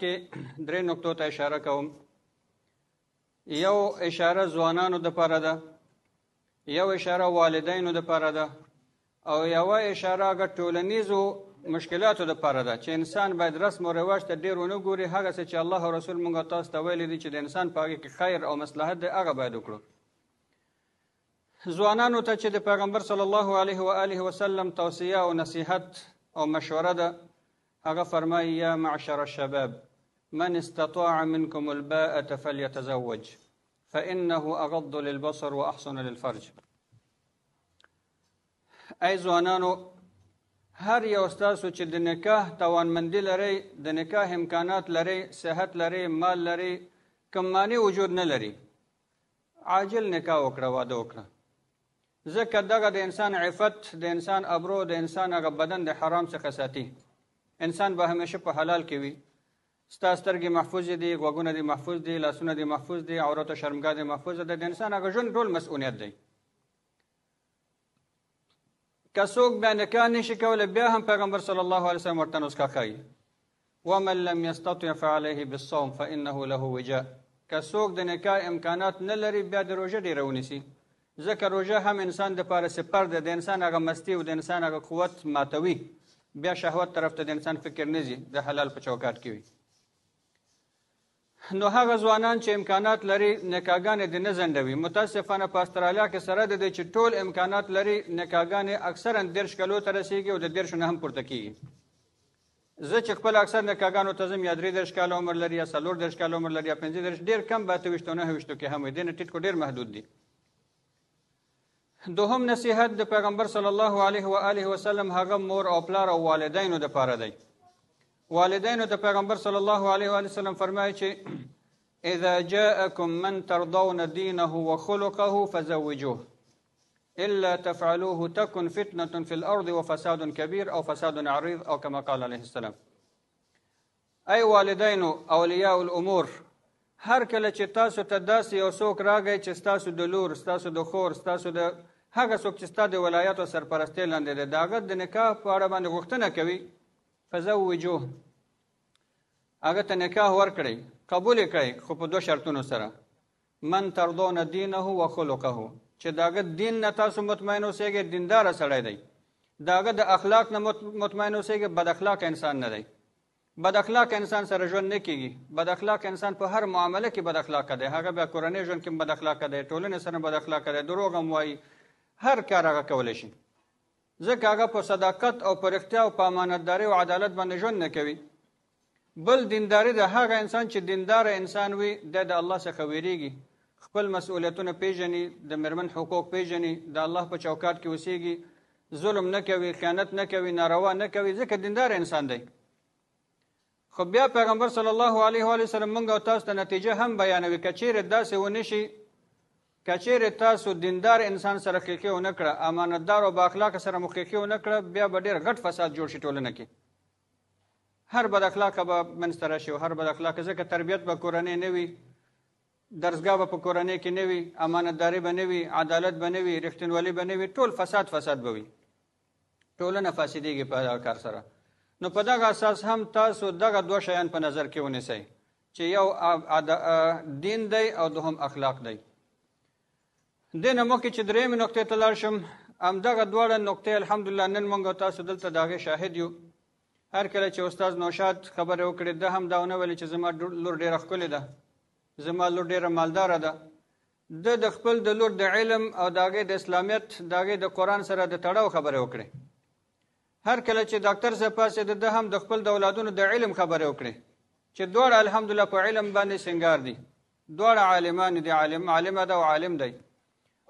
کې درې نقطو ته اشاره کوم. یو اشاره ځوانانو دپاره ده، یو اشاره والدینو دپاره ده، او یوه اشاره هغه ټولنیزو مشکلاتو دپاره ده چې انسان باید رسم او رواج ته ډېر ونه ګوري. هغه څه چې الله او رسول موږ تاسو ته ویلي دي چې د انسان په هغې کې خیر او مصلحت دی، هغه باید وکړو. ځوانانو ته چې د پیغمبر صلی الله علیه و آله وسلم توصیه او نصیحت او مشوره ده، هغه فرمایي یا معشر الشباب من استطاع منكم الباءة فليتزوج فإنه أغض للبصر وأحسن للفرج. ای ځوانانو، هر یو ستاسو چې د نکاح توانمندي لرئ، د نکاح امکانات لرئ، صحت لرئ، مال لرئ، کوم مانع وجود نه لري، عاجل نکاح وکړه، واده وکړه. ځکه دغه د انسان عفت، د انسان ابرو، د انسان هغه بدن د حرام څخه ساتي. انسان به همیشه په حلال کې وي. ستا سترګې محفوظ دي، غوږونه دي محفوظ دي، لاسونه دي محفوظ دي، عورت او شرمګاه دي محفوظه ده. د انسان هغه ژوند ټول مسؤلیت دی. که څوک بیا نکاح نشي کولی، بیا هم پیغمبر صلی الله علیه وسلم ورته نسخه ښایي. ومن لم یستطع فعلیه بالصوم فانه له وجاء. که څوک د نکاح امکانات نه لري، بیا د روژه ډېره ونیسي. ځکه روژه هم انسان دپاره سپر ده، د انسان هغه مستی او د انسان هغه قوت ماتوي. بیا شهوت طرف ته د انسان فکر نه ځي، د حلال په چوکاټ کې وي. نو هغه ځوانان چې امکانات لري، نکاحګانې دې نه ځنډوي. متاسفانه په استرالیا کې سره د دې چې ټول امکانات لري، نکاحګانې اکثرا 30 کلو ته رسېږي او د 30 نه هم پورته کېږي. زه چې خپل اکثر نکاحګانو ته ځم، یا 33 کاله عمر لري، یا 34 کاله عمر لري، یا 35، ډېر کم 28 او 29 کې هم وي. دې نه ټیټ کو ډېر محدود دي. دوهم نصیحت د پیغمبر صلی الله علیه و آله وسلم هغه مور او پلار او والدینو دپاره دی. والدینو د پیغمبر صلی الله علیه و آله وسلم فرمایي چې اذا جاءكم من ترضون دينه وخلقه فزوجوه الا تفعلوه تكن فتنة في الارض وفساد كبير او فساد عريض او كما قال عليه السلام. ای والدینو، اولیاء الامور، هر کله چې تاسو ته داسې یو څوک راغی چې ستاسو د لور، ستاسو د خور، ستاسو د هغه څوک چې ستا د ولایت او سرپرستۍ لاندې دی، د هغه د نکاح په اړه باندې غوښتنه کوي، فزوجوه، هغه ته نکاح ورکړئ، قبول یې کړئ، خو په 2 شرطونو سره. من ترضون دینه و خلقه، چې د هغه دین نه تاسو مطمئن اوسئ، دینداره سړی دی. د هغه د اخلاق نه مطمئن اوسئ، بد اخلاق انسان نه دی. بد اخلاق انسان سره ژوند نه کېږي. بد اخلاق انسان په هر معامله کې بد اخلاقه دی. هغه بیا کورنۍ ژوند کې بد اخلاقه دی، ټولنې سره بد اخلاقه دی، دروغ هم وایي، هر کار هغه کولی شي. ځکه هغه په صداقت او په رښتیا او په امانتدارۍ او عدالت باندې ژوند نه کوي. بل دینداري د هغه انسان چې دینداره انسان وي، د الله څخه ویریږي، خپل مسؤلیتونه پیژني، د مېرمن حقوق پیژني، د الله په چوکاټ کې اوسیږي، ظلم نه کوي، خیانت نه کوي، ناروا نه کوي، ځکه دیندار انسان دی. خو بیا پیغمبر صلی الله علیه و وسلم موږ او تاسو ته نتیجه هم بیانوي. که چیرې داسې ونه شي، که چیرې تاسو دیندار انسان سره ښیښې ونه کړه، امانتدار او بااخلاقه سره مو ښیښې ونه کړه، بیا به ډېر غټ فساد جوړ شي ټولنه کې. هر بد اخلاقه به منځته راشي، او هر بد اخلاقه، ځکه تربیت به کورنۍ نه وي، درسګاه به په کورنۍ کې نه وي، امانتداري به نه وي، عدالت به نه وي، رښتینولي به نه وي، ټول فساد به وي. ټولنه فاسدېږي په هغه کار سره. نو په دغه اساس هم تاسو دغه 2 شیان په نظر کې ونیسئ چې یو دین دی او دوهم اخلاق دی. دې نه مخکې چې درېیمې نقطې ته لاړ شم، همدغه دواړه نقطې الحمدلله نن موږ او تاسو دلته د هغې شاهد یو. هر کله چې استاد نوشاد خبرې وکړې، ده هم دا ونه ویلې چې زما لور ډېره ښکلې ده، زما لور ډېره مالداره ده. ده د خپل د لور د علم او د هغې د اسلامیت، د هغې د قرآن سره د تړاو خبرې وکړې. هر کله چې ډاکټر صاحب پاسېده، ده هم د خپل د اولادونو د علم خبرې وکړې چې دواړه الحمدلله په علم باندې سنګار دي، دواړه عالمان دي، عالمه ده او عالم دی.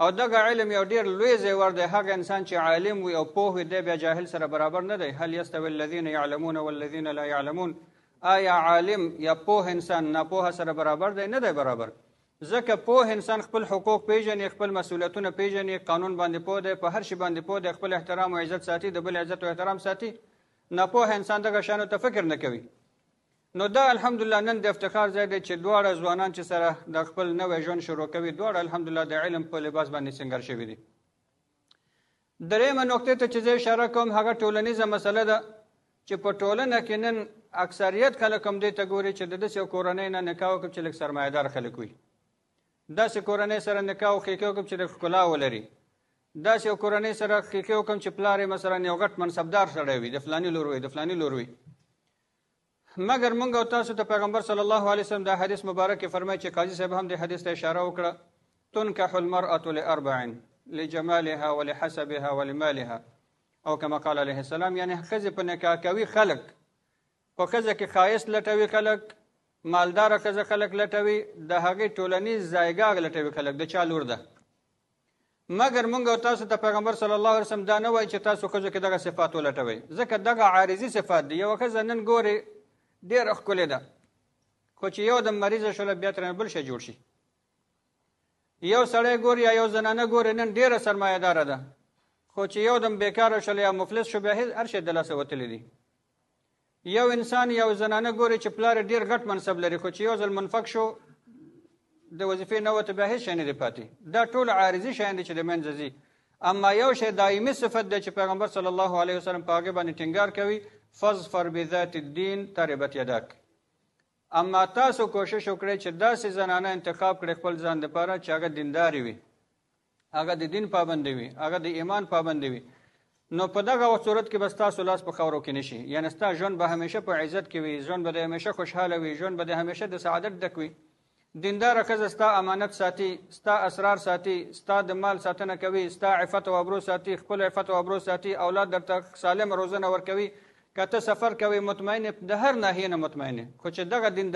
او دغه علم یو ډېر لوی زیور دی. هغه انسان چې عالم وي او پوه وي، دی بیا جاهل سره برابر نه دی. هل یستوی الذین یعلمون والذین لا یعلمون، آیا عالم یا پوه انسان ناپوه سره برابر دی؟ نه دی برابر. ځکه پوه انسان خپل حقوق پیژني، خپل مسؤلیتونه پیژني، قانون باندې پوه دی، په هر شي باندې پوه دی، خپل احترام او عزت ساتي، د بل عزت او احترام ساتي. ناپوه انسان دغه شیانو ته فکر نه کوي. نو دا الحمدلله نن د افتخار ځای دی چې دواړه ځوانان چې سره د خپل نوی ژوند شروع کوي، دواړه الحمدلله د علم په لباس باندې سنګر شوي دي. درېیمه نقطې ته چې زه اشاره کوم، هغه ټولنیزه مسله ده چې په ټولنه کې نن اکثریت خلک هم دې ته ګوري چې د داسې یو کورنۍ نه نکاح وکړي چې لږ سرمایهدار خلک وي، داسې کورنۍ سره نکاح او خیښې وکړم چې لږ ښکلا ولري، داسې یو کورنۍ سره خیښې وکړم چې پلار یې مثلا یو غټ منصبدار سړی وي، د فلاني لور وي، د فلاني لور وي. مګر موږ او تاسو ته پیغمبر صلی الله علیه وسلم دا حدیث مبارک فرمایي چې قاضي صاحب هم د حدیث ته اشاره وکړه، تنکح المرأة لأربع لجمالها ولحسبها ولمالها او کما قال علیه السلام. یعنی ښځې په نکاح کوي خلک، په ښځه کې ښایست لټوي خلک، مالداره ښځه خلک لټوي، د هغې ټولنیز ځایګاه لټوي خلک، د چا لور ده. مګر موږ او تاسو ته پیغمبر صلی الله علیه وسلم دا نه وایي چې تاسو ښځو کې دغه صفات ولټوئ، ځکه دغه عارضي صفات دي. یوه ښځه نن ګورې ډېره ښکلې ده، خو چې یو دم مریضه شوله بیا ترېنه بل شی جوړ شي. یو سړی ګوري یا یو زنانه ګوري نن ډېره سرمایهداره ده، خو چې یو دم بیکاره شوله یا مفلس شو بیا هر شی د لاسه وتلی دي. یو انسان یو زنانه ګوري چې پلار یې ډېر غټ منصب لري، خو چې یو ځل منفق شو د وظیفې نه وته بیا هېڅ شی نه دی پاتې. دا ټول عارضي شیان دي چې د منځه ځي. اما یو شی دایمي صفت دی چې پیغمبر صلی الله علیه وسلم په هغې باندې ټینګار کوي، فاظفر بذات الدین تربت یدک. اما تاسو کوشش وکړئ چې داسې زنانه انتخاب کړئ خپل ځان دپاره چې هغه دیندارې وي، هغه د دین پابندې وي، هغه د ایمان پابندې وي. نو په دغه صورت کې به ستاسو لاس په خاورو کې نشي، یعنې ستا ژوند به همیشه په عزت کې وي، ژوند به د همیشه خوشحاله وي، ژوند به د همیشه د سعادت ډک وي. دینداره ښځه ستا امانت ساتي، ستا اسرار ساتي، ستا د مال ساتنه کوي، ستا عفت او ابرو ساتي، خپل عفت او ابرو ساتي، اولاد درته سالم روزنه ورکوي. که ته سفر کوي مطمئن د هر ناحیې نه مطمئنې، خو چې دغه دیندار